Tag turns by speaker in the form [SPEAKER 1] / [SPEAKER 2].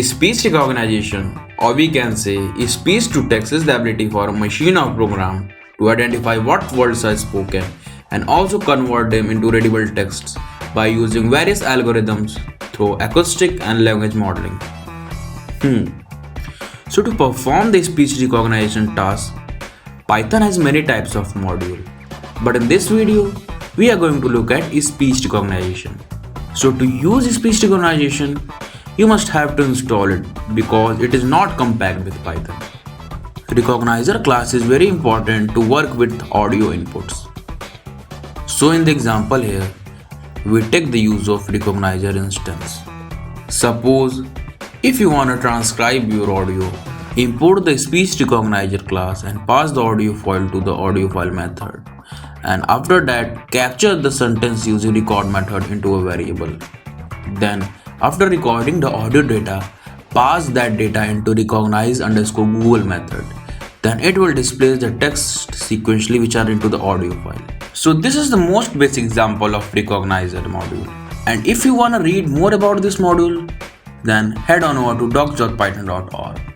[SPEAKER 1] Speech recognition, or we can say speech to text, is the ability for a machine or program to identify what words are spoken and also convert them into readable texts by using various algorithms through acoustic and language modeling. So to perform the speech recognition task, Python has many types of module. But in this video, we are going to look at speech recognition. So to use speech recognition, you must have to install it because it is not compact with Python. Recognizer class is very important to work with audio inputs. So in the example here, we take the use of recognizer instance. Suppose if you want to transcribe your audio, import the speech recognizer class and pass the audio file to the audio file method. And after that, capture the sentence using record method into a variable. Then after recording the audio data, pass that data into recognize_Google method. Then it will display the text sequentially which are into the audio file. So this is the most basic example of recognizer module. And if you want to read more about this module, then head on over to docs.python.org.